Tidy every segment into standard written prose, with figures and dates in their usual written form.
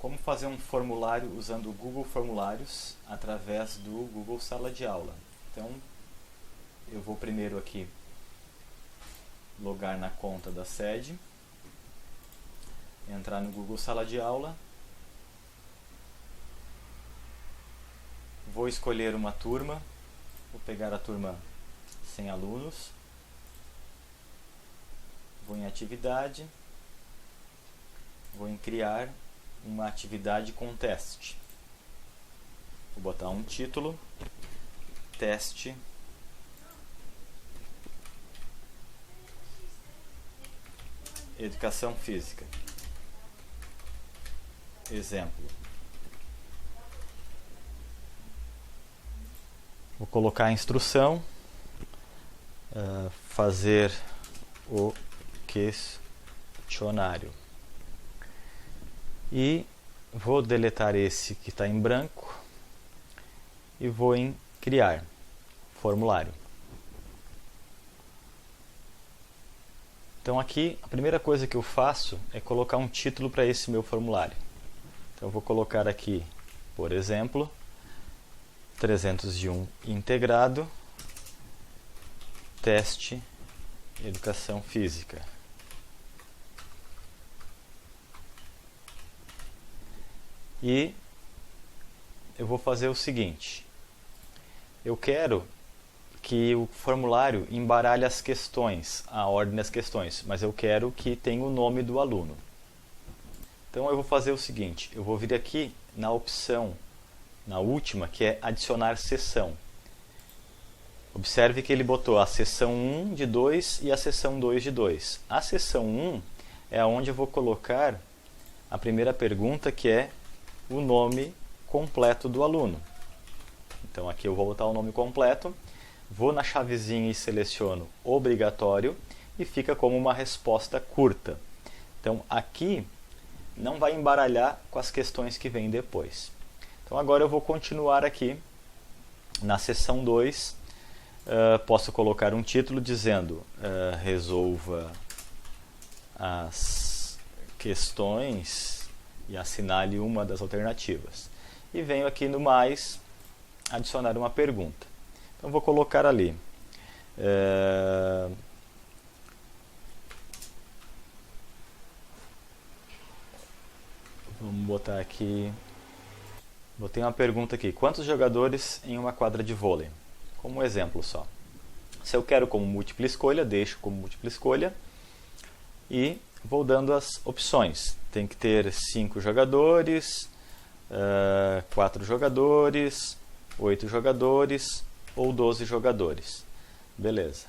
Como fazer um formulário usando o Google Formulários através do Google Sala de Aula. Então, eu vou primeiro aqui logar na conta da sede, entrar no Google Sala de Aula, vou escolher uma turma, vou pegar a turma 100 alunos, vou em atividade, vou em criar uma atividade com teste. Vou botar um título, teste, educação física. Exemplo. Vou colocar a instrução, fazer o questionário. E vou deletar esse que está em branco e vou em criar formulário. Então aqui a primeira coisa que eu faço é colocar um título para esse meu formulário. Então eu vou colocar aqui, por exemplo, 301 integrado, teste, educação física. E eu vou fazer o seguinte, eu quero que o formulário embaralhe as questões, a ordem das questões, mas eu quero que tenha o nome do aluno. Então eu vou fazer o seguinte, eu vou vir aqui na opção, na última, que é adicionar seção. Observe que ele botou a seção 1 de 2 e a seção 2 de 2. A seção 1 é onde eu vou colocar a primeira pergunta, que é o nome completo do aluno. Então aqui eu vou botar o nome completo, vou na chavezinha e seleciono obrigatório e fica como uma resposta curta. Então aqui não vai embaralhar com as questões que vêm depois. Então agora eu vou continuar aqui na seção 2, posso colocar um título dizendo resolva as questões e assinale uma das alternativas. E venho aqui no mais, adicionar uma pergunta. Então vou colocar ali. Vamos botar aqui. Botei uma pergunta aqui. Quantos jogadores em uma quadra de vôlei? Como um exemplo só. Se eu quero como múltipla escolha, deixo como múltipla escolha. E vou dando as opções. Tem que ter 5 jogadores, 4 jogadores, 8 jogadores ou 12 jogadores. Beleza.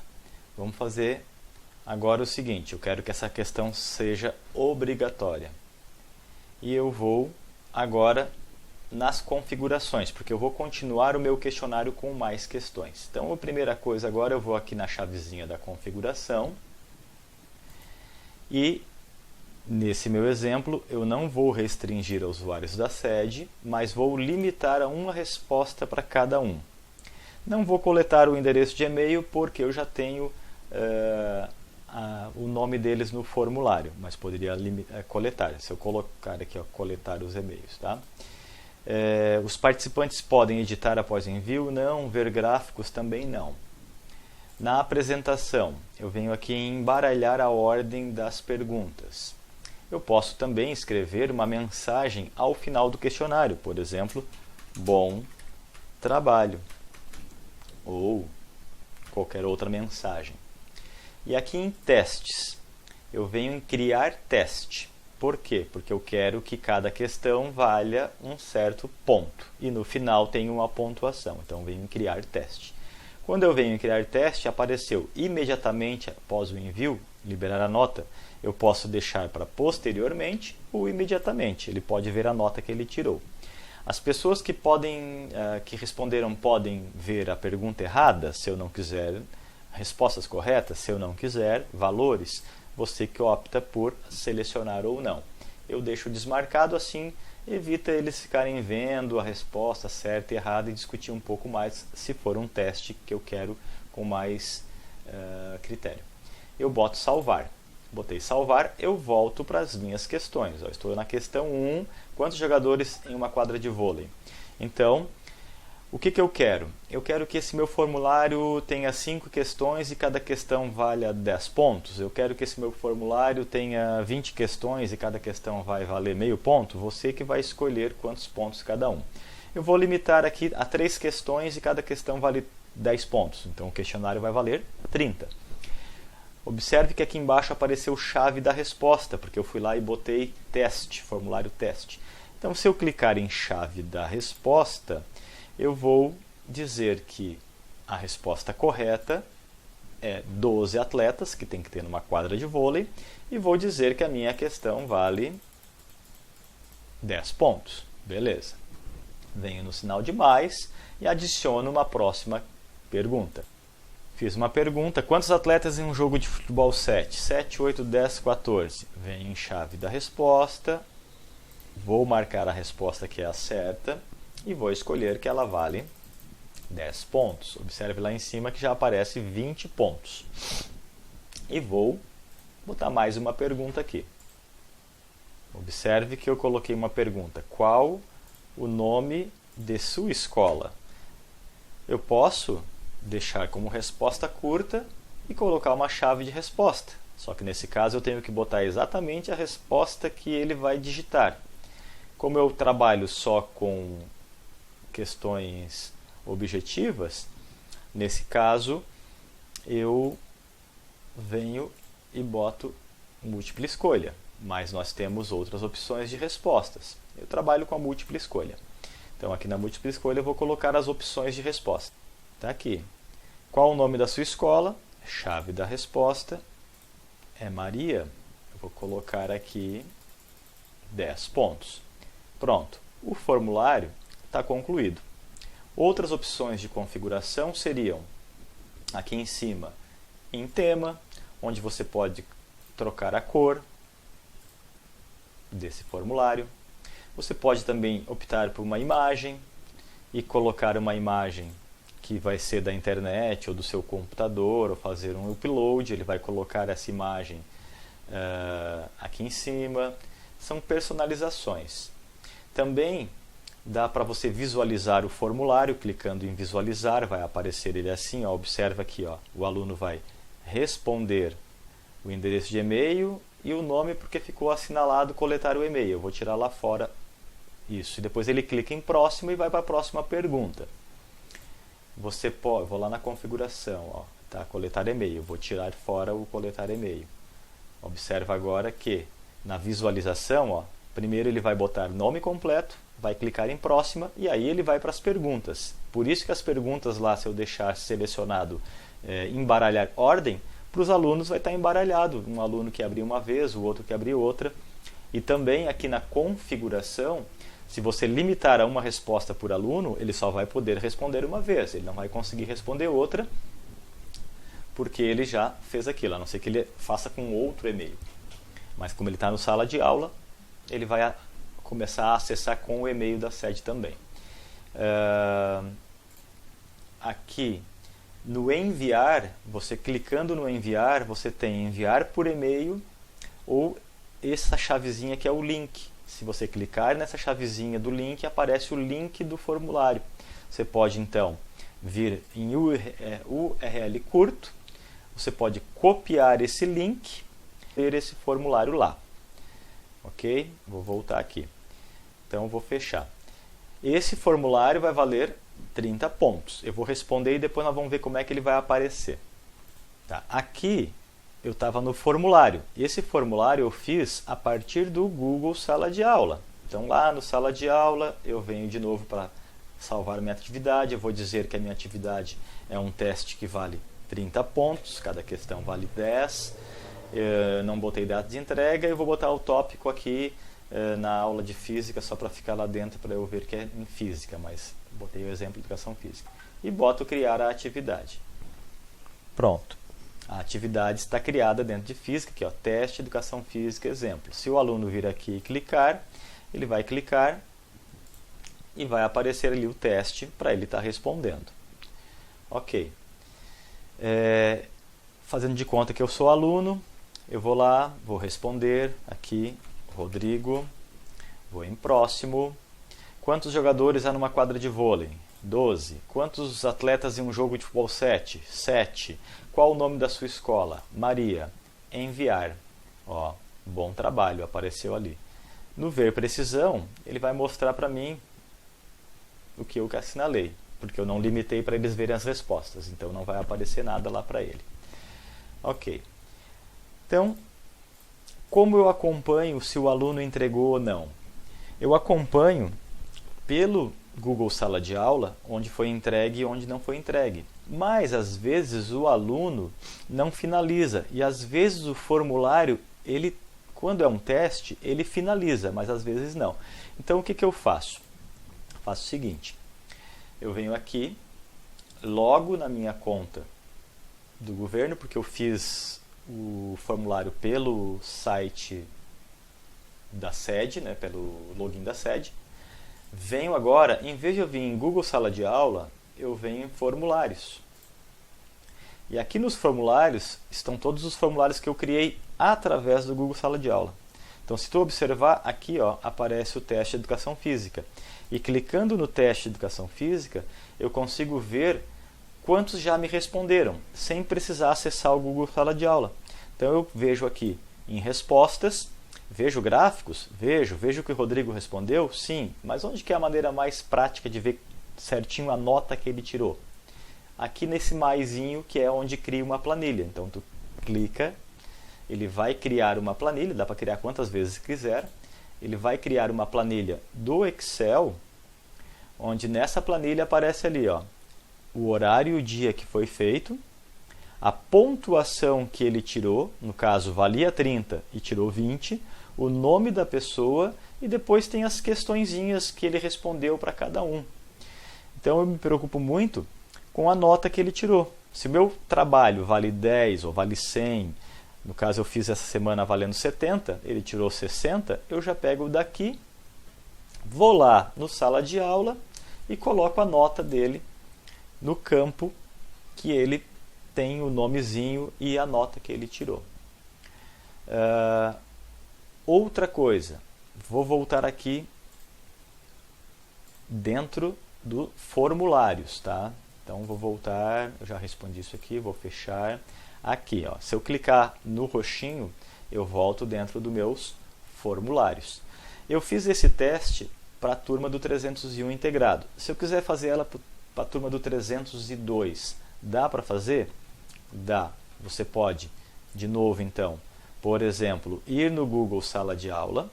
Vamos fazer agora o seguinte. Eu quero que essa questão seja obrigatória. E eu vou agora nas configurações, porque eu vou continuar o meu questionário com mais questões. Então a primeira coisa agora eu vou aqui na chavezinha da configuração. E nesse meu exemplo, eu não vou restringir a usuários da sede, mas vou limitar a uma resposta para cada um. Não vou coletar o endereço de e-mail porque eu já tenho o nome deles no formulário, mas poderia coletar. Se eu colocar aqui, ó, coletar os e-mails, tá? Os participantes podem editar após envio? Não. Ver gráficos? Também não. Na apresentação, eu venho aqui em embaralhar a ordem das perguntas. Eu posso também escrever uma mensagem ao final do questionário, por exemplo, bom trabalho, ou qualquer outra mensagem. E aqui em testes, eu venho em criar teste. Por quê? Porque eu quero que cada questão valha um certo ponto. E no final tem uma pontuação. Então eu venho em criar teste. Quando eu venho em criar teste, apareceu imediatamente após o envio, liberar a nota. Eu posso deixar para posteriormente ou imediatamente. Ele pode ver a nota que ele tirou. As pessoas que responderam podem ver a pergunta errada, se eu não quiser, respostas corretas, se eu não quiser, valores, você que opta por selecionar ou não. Eu deixo desmarcado, assim evita eles ficarem vendo a resposta certa e errada e discutir um pouco mais se for um teste que eu quero com mais critério. Eu boto salvar. botei salvar, eu volto para as minhas questões. Eu estou na questão 1, quantos jogadores em uma quadra de vôlei? Então, o que eu quero? Eu quero que esse meu formulário tenha 5 questões e cada questão valha 10 pontos. Eu quero que esse meu formulário tenha 20 questões e cada questão vai valer meio ponto. Você que vai escolher quantos pontos cada um. Eu vou limitar aqui a 3 questões e cada questão vale 10 pontos. Então o questionário vai valer 30. Observe que aqui embaixo apareceu chave da resposta, porque eu fui lá e botei teste, formulário teste. Então se eu clicar em chave da resposta, eu vou dizer que a resposta correta é 12 atletas, que tem que ter numa quadra de vôlei, e vou dizer que a minha questão vale 10 pontos. Beleza. Venho no sinal de mais e adiciono uma próxima pergunta. Fiz uma pergunta, quantos atletas em um jogo de futebol 7? 7, 8, 10, 14. Venho em chave da resposta, vou marcar a resposta que é a certa, e vou escolher que ela vale 10 pontos. Observe lá em cima que já aparece 20 pontos. E vou botar mais uma pergunta aqui. Observe que eu coloquei uma pergunta. Qual o nome de sua escola? Eu posso deixar como resposta curta e colocar uma chave de resposta. Só que nesse caso eu tenho que botar exatamente a resposta que ele vai digitar. Como eu trabalho só com questões objetivas, nesse caso eu venho e boto múltipla escolha, mas nós temos outras opções de respostas. Eu trabalho com a múltipla escolha. Então aqui na múltipla escolha eu vou colocar as opções de resposta. Está aqui. Qual o nome da sua escola? Chave da resposta é Maria. Eu vou colocar aqui 10 pontos. Pronto. O formulário está concluído. Outras opções de configuração seriam aqui em cima, em tema, onde você pode trocar a cor desse formulário. Você pode também optar por uma imagem e colocar uma imagem que vai ser da internet ou do seu computador, ou fazer um upload, ele vai colocar essa imagem aqui em cima. São personalizações. Também dá para você visualizar o formulário, clicando em visualizar, vai aparecer ele assim, ó, observa aqui, ó, o aluno vai responder o endereço de e-mail e o nome porque ficou assinalado coletar o e-mail. Eu vou tirar lá fora isso. E depois ele clica em próximo e vai para a próxima pergunta. Você pode, vou lá na configuração, ó, tá, coletar e-mail, vou tirar fora o coletar e-mail. Observa agora que na visualização, ó, primeiro ele vai botar nome completo, vai clicar em próxima e aí ele vai para as perguntas. Por isso que as perguntas lá, se eu deixar selecionado embaralhar ordem, para os alunos vai estar embaralhado. Um aluno que abrir uma vez, o outro que abrir outra. E também aqui na configuração, se você limitar a uma resposta por aluno, ele só vai poder responder uma vez. Ele não vai conseguir responder outra, porque ele já fez aquilo, a não ser que ele faça com outro e-mail. Mas como ele está no sala de aula, ele vai começar a acessar com o e-mail da sede também. Aqui no enviar, você clicando no enviar, você tem enviar por e-mail ou essa chavezinha que é o link. Se você clicar nessa chavezinha do link, aparece o link do formulário. Você pode então vir em URL curto, você pode copiar esse link e ver esse formulário lá. Ok? Vou voltar aqui. Então vou fechar. Esse formulário vai valer 30 pontos. Eu vou responder e depois nós vamos ver como é que ele vai aparecer. Tá? Aqui eu estava no formulário. E esse formulário eu fiz a partir do Google Sala de Aula. Então lá no Sala de Aula eu venho de novo para salvar minha atividade. Eu vou dizer que a minha atividade é um teste que vale 30 pontos. Cada questão vale 10. Eu não botei data de entrega. Eu vou botar o tópico aqui na aula de física só para ficar lá dentro para eu ver que é em física, mas botei o exemplo de educação física. E boto criar a atividade. Pronto. A atividade está criada dentro de física, aqui ó, teste, educação física, exemplo. Se o aluno vir aqui e clicar, ele vai clicar e vai aparecer ali o teste para ele estar respondendo. Ok. Fazendo de conta que eu sou aluno, Eu vou lá, vou responder aqui, Rodrigo, vou em próximo. Quantos jogadores há numa quadra de vôlei? 12. Quantos atletas em um jogo de futebol? 7. 7. Qual o nome da sua escola? Maria. Enviar. Ó, bom trabalho, apareceu ali. No ver precisão, ele vai mostrar para mim o que eu assinalei, porque eu não limitei para eles verem as respostas, então não vai aparecer nada lá para ele. Ok. Então, como eu acompanho se o aluno entregou ou não? Eu acompanho pelo Google Sala de Aula, onde foi entregue e onde não foi entregue. Mas, às vezes, o aluno não finaliza. E, às vezes, o formulário, quando é um teste, ele finaliza, mas às vezes não. Então, o que eu faço? Faço o seguinte. Eu venho aqui, logo na minha conta do governo, porque eu fiz o formulário pelo site da sede, né, pelo login da sede. Venho agora, em vez de eu vir em Google Sala de Aula, eu venho em formulários. E aqui nos formulários estão todos os formulários que eu criei através do Google Sala de Aula. Então, se tu observar, aqui ó, aparece o teste de Educação Física. E clicando no teste de Educação Física, eu consigo ver quantos já me responderam, sem precisar acessar o Google Sala de Aula. Então, eu vejo aqui em respostas, vejo gráficos, vejo o que o Rodrigo respondeu, sim, mas onde que é a maneira mais prática de ver certinho a nota que ele tirou? Aqui nesse maisinho, que é onde cria uma planilha. Então, tu clica, ele vai criar uma planilha, dá para criar quantas vezes quiser. Ele vai criar uma planilha do Excel, onde nessa planilha aparece ali, ó, o horário e o dia que foi feito, a pontuação que ele tirou, no caso valia 30 e tirou 20, o nome da pessoa e depois tem as questõezinhas que ele respondeu para cada um. Então eu me preocupo muito com a nota que ele tirou. Se o meu trabalho vale 10 ou vale 100, no caso eu fiz essa semana valendo 70, ele tirou 60, eu já pego daqui, vou lá no sala de aula e coloco a nota dele no campo que ele tem o nomezinho e a nota que ele tirou. Outra coisa, vou voltar aqui dentro do formulários, tá? Então vou voltar, eu já respondi isso aqui, vou fechar. Aqui, ó, se eu clicar no roxinho, eu volto dentro dos meus formulários. Eu fiz esse teste para a turma do 301 integrado. Se eu quiser fazer ela para a turma do 302, dá para fazer? Dá. Você pode, de novo então, por exemplo, ir no Google Sala de Aula.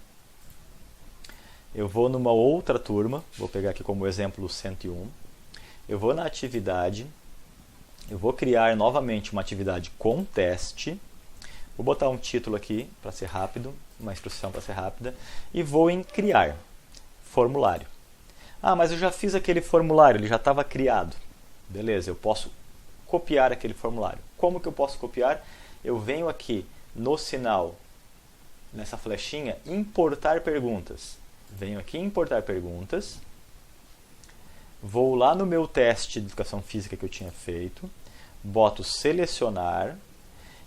Eu vou numa outra turma, vou pegar aqui como exemplo o 101. Eu vou na atividade, eu vou criar novamente uma atividade com teste. Vou botar um título aqui para ser rápido, uma instrução para ser rápida. E vou em criar formulário. Ah, mas eu já fiz aquele formulário, ele já estava criado. Beleza, eu posso copiar aquele formulário. Como que eu posso copiar? Eu venho aqui no sinal, nessa flechinha, importar perguntas. Venho aqui em importar perguntas. Vou lá no meu teste de educação física que eu tinha feito. Boto selecionar.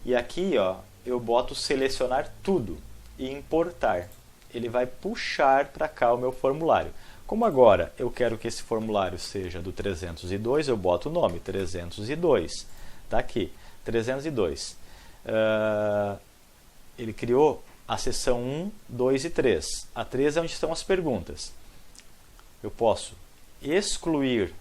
E aqui ó, eu boto selecionar tudo e importar. Ele vai puxar para cá o meu formulário. Como agora eu quero que esse formulário seja do 302, eu boto o nome, 302. Está aqui, 302. Ele criou a seção 1, 2 e 3. A 3 é onde estão as perguntas. Eu posso excluir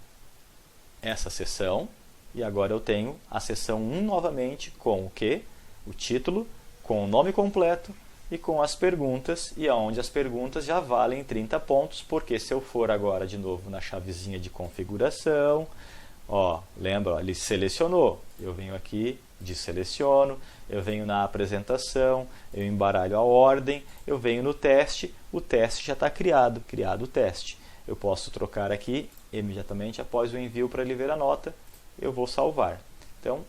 essa seção e agora eu tenho a seção 1 novamente com o quê? O título, com o nome completo e com as perguntas, e aonde as perguntas já valem 30 pontos, porque se eu for agora de novo na chavezinha de configuração, ó, lembra, ó, ele selecionou, eu venho aqui, desseleciono, eu venho na apresentação, eu embaralho a ordem, eu venho no teste, o teste já está criado o teste. Eu posso trocar aqui, imediatamente após o envio para ele ver a nota, eu vou salvar. Então,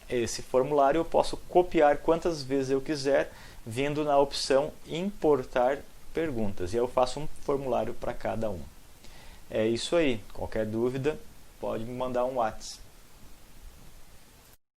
esse formulário eu posso copiar quantas vezes eu quiser, vindo na opção importar perguntas. E eu faço um formulário para cada um. É isso aí. Qualquer dúvida, pode me mandar um WhatsApp.